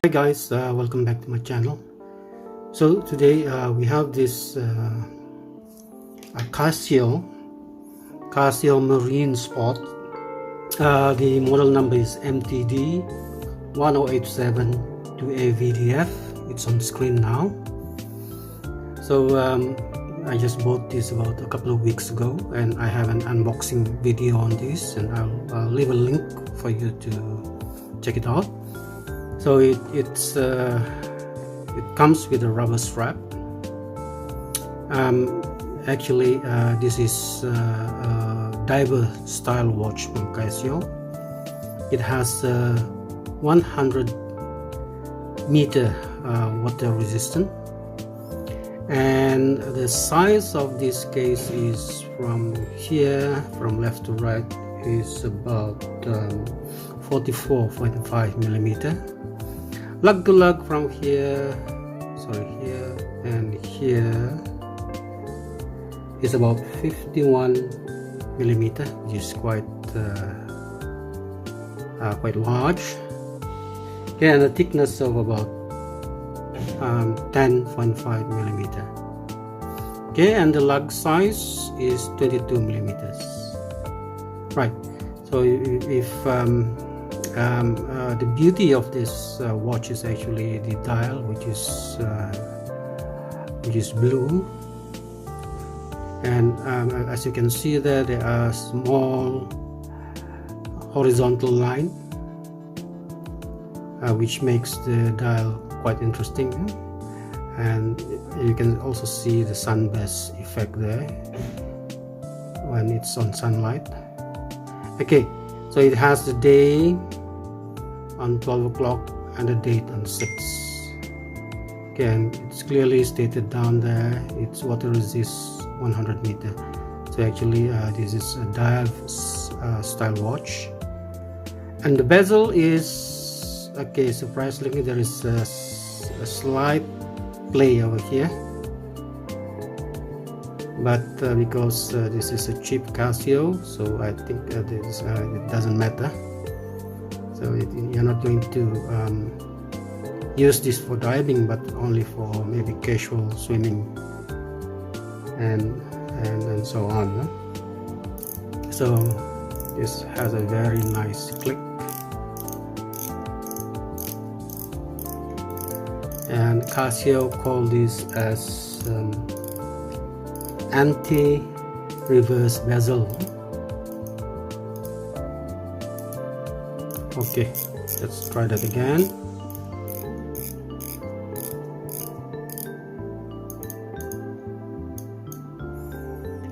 Hi guys, welcome back to my channel. So today we have this Casio Marine Sport. The model number is MTD-1087-2AVDF. It's on the screen now. So I just bought this about a couple of weeks ago, and I have an unboxing video on this, and I'll leave a link for you to check it out. So it comes with a rubber strap. Actually this is a diver style watch from Casio. It has 100 meter water resistant, and the size of this case is from here, from left to right, is about 44.5 millimeter. Lug to lug from here, here and here is about 51 millimeter, which is quite large. Okay, and a thickness of about 10.5 millimeter. Okay, and the lug size is 22 millimeters. Right. So if the beauty of this watch is actually the dial, which is blue, and as you can see there are small horizontal line, which makes the dial quite interesting, and you can also see the sunburst effect there when it's on sunlight. Okay, so it has the day on 12 o'clock and the date on 6. Okay, and it's clearly stated down there, it's water resist 100 meter. So actually this is a dive style watch, and the bezel is okay. Surprisingly, there is a slight play over here, but because this is a cheap Casio, so I think it doesn't matter. So you're not going to use this for diving, but only for maybe casual swimming and so on. So this has a very nice click, and Casio call this as anti-reverse bezel. Okay, let's try that again.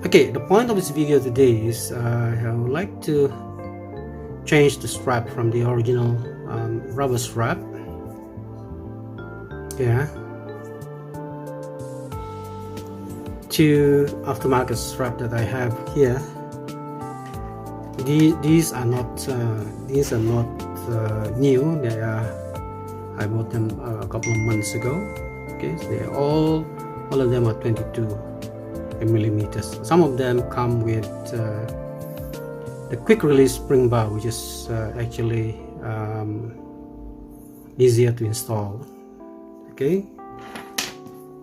Okay, the point of this video today is I would like to change the strap from the original rubber strap, to aftermarket strap that I have here. These are not new. I bought them a couple of months ago. Okay, so they all of them are 22 millimeters. Some of them come with the quick release spring bar, which is actually easier to install. Okay,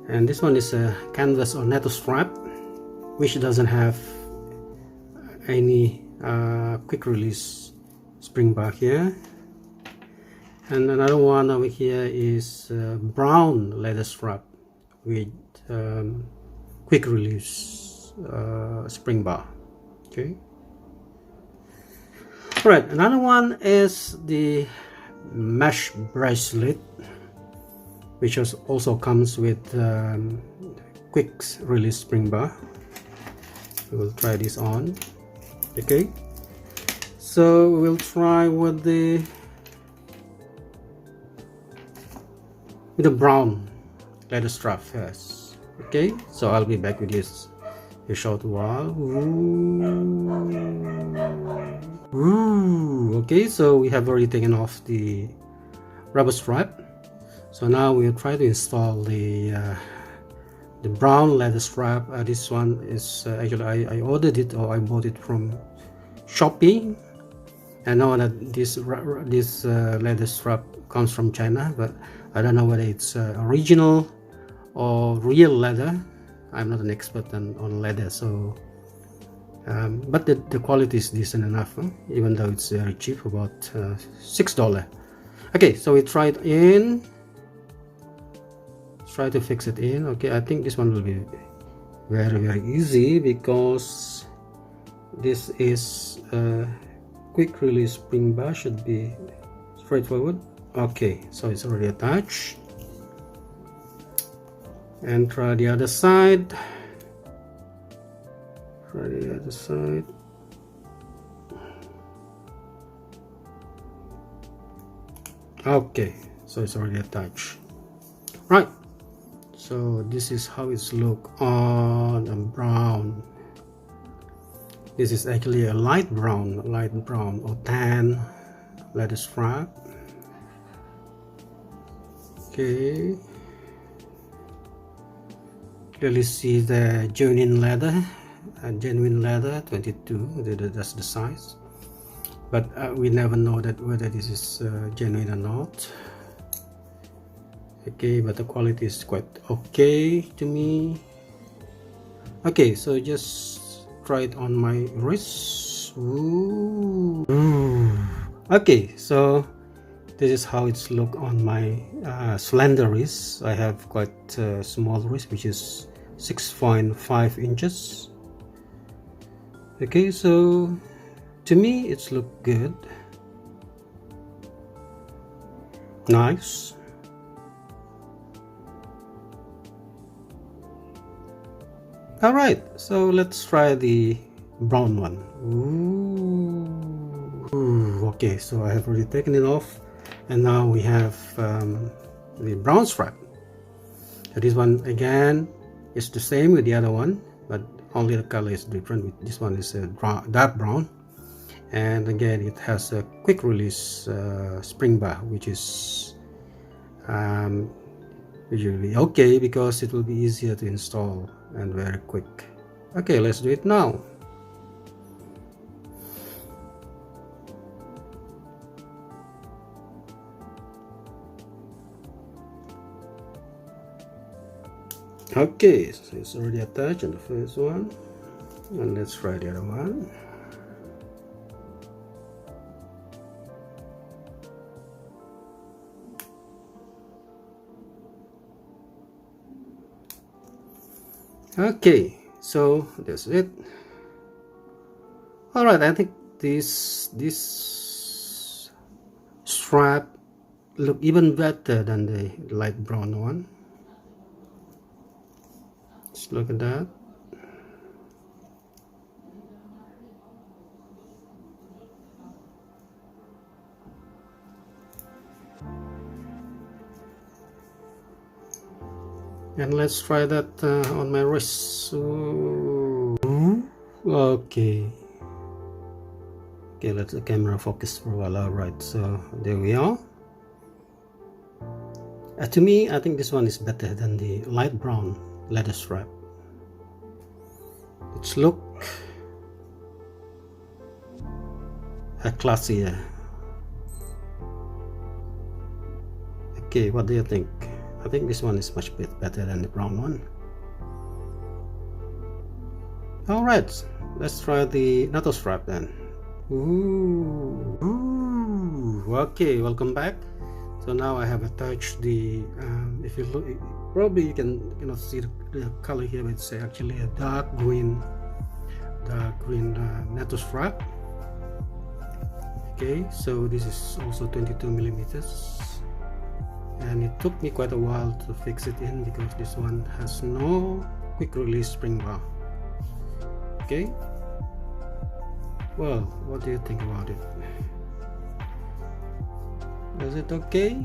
and this one is a canvas or netto strap, which doesn't have any quick release spring bar here. And another one over here is brown leather strap with quick release spring bar. Okay, all right, another one is the mesh bracelet, which also comes with quick release spring bar. We will try this on. Okay, so we'll try with the brown leather strap first. Okay, so I'll be back with you a short while. Okay, so we have already taken off the rubber strap. So now we'll try to install the brown leather strap. This one is actually I ordered it, or I bought it from Shopee, I know that this leather strap comes from China, but I don't know whether it's original or real leather. I'm not an expert on leather, so but the quality is decent enough, huh? Even though it's very cheap, about $6. Okay, so we try it in. Let's try to fix it in. Okay, I think this one will be very easy because this is a quick release spring bar, should be straightforward. Okay, so it's already attached, and try the other side. Try the other side. Okay, so it's already attached. Right, so this is how it's look on a brown. This is actually a light brown or tan leather strap. Okay, clearly see the genuine leather, 22. That's the size. But we never know that whether this is genuine or not. Okay, but the quality is quite okay to me. Okay, so just try it on my wrist. Ooh. Okay, so this is how it's look on my slender wrist. I have quite small wrist, which is 6.5 inches. Okay, so to me it's look good, nice. All right, so let's try the brown one. Ooh, okay, so I have already taken it off, and now we have the brown strap. So this one again is the same with the other one, but only the color is different. This one is dark brown, and again it has a quick release spring bar, which is usually okay because it will be easier to install and very quick. Okay, let's do it now. Okay, so it's already attached on the first one, and let's try the other one. Okay, so that's it. All right, I think this strap look even better than the light brown one. Let's look at that. And let's try that on my wrist. Okay, let the camera focus for a while. All right, so there we are. To me, I think this one is better than the light brown leather strap. It's look classier. Okay, what do you think? I think this one is much better than the brown one. All right, let's try the NATO strap then. Ooh, okay, welcome back. So now I have attached the if you look, probably you can see the color here. It's actually a dark green NATO strap. Okay, so this is also 22 millimeters, and it took me quite a while to fix it in because this one has no quick release spring bar. Okay, well, what do you think about it? Is it okay?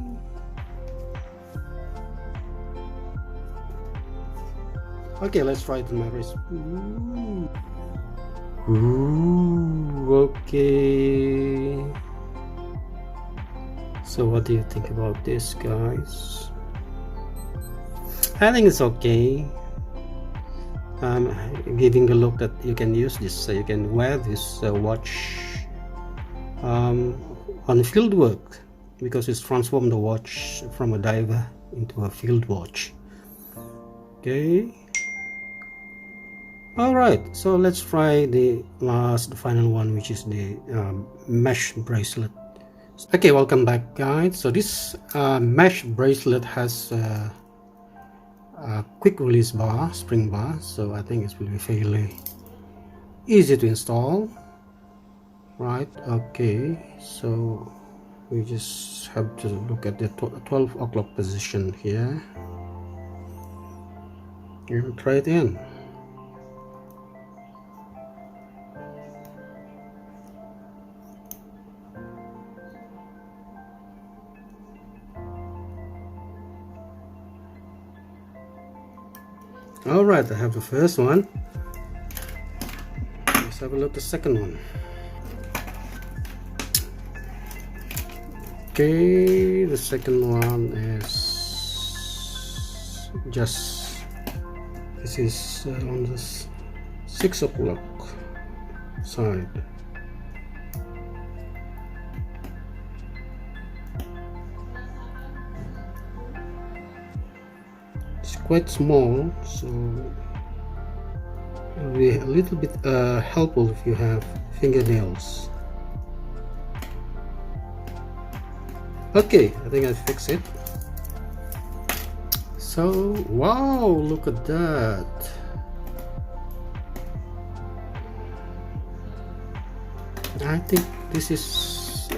Okay, let's try it on my wrist. Ooh, okay. So what do you think about this, guys? I think it's okay. Giving the look that you can use this, so you can wear this watch on field work, because it's transformed the watch from a diver into a field watch. Okay, all right, so let's try the final one, which is the mesh bracelet. Okay, welcome back, guys. So this mesh bracelet has a quick release bar, spring bar, so I think it will be fairly easy to install, right? Okay, so we just have to look at the 12 o'clock position here and try it in. All right, I have the first one. Let's have a look at the second one. Okay, the second one is just, this is on the 6 o'clock side. It's quite small, so it will be a little bit helpful if you have fingernails. Okay, I think I fixed it. So, wow, look at that. I think this is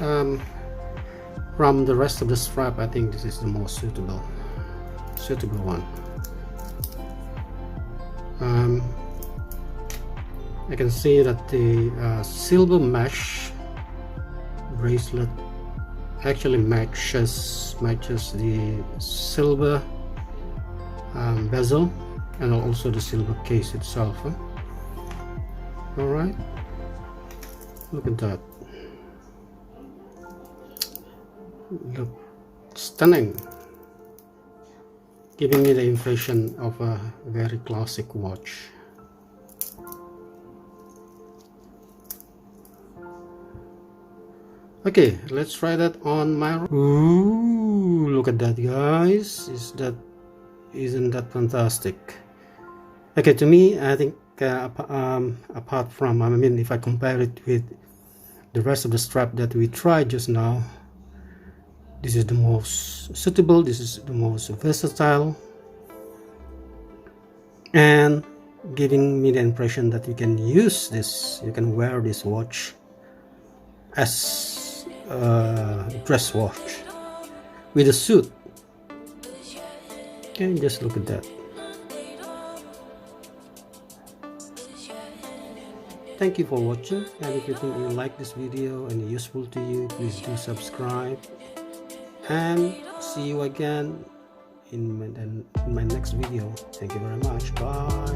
from the rest of the strap, I think this is the most suitable one. I can see that the silver mesh bracelet actually matches the silver bezel and also the silver case itself. All right, look at that. Look stunning, giving me the impression of a very classic watch. Okay, let's try that on my. Ooh, look at that, guys. Isn't that fantastic? Okay, to me, I think apart from, I mean, if I compare it with the rest of the strap that we tried just now, this is the most suitable, this is the most versatile, and giving me the impression that you can use this, you can wear this watch as dress watch with a suit. Okay, just look at that. Thank you for watching, and if you think you like this video and useful to you, please do subscribe, and see you again in my next video. Thank you very much. Bye.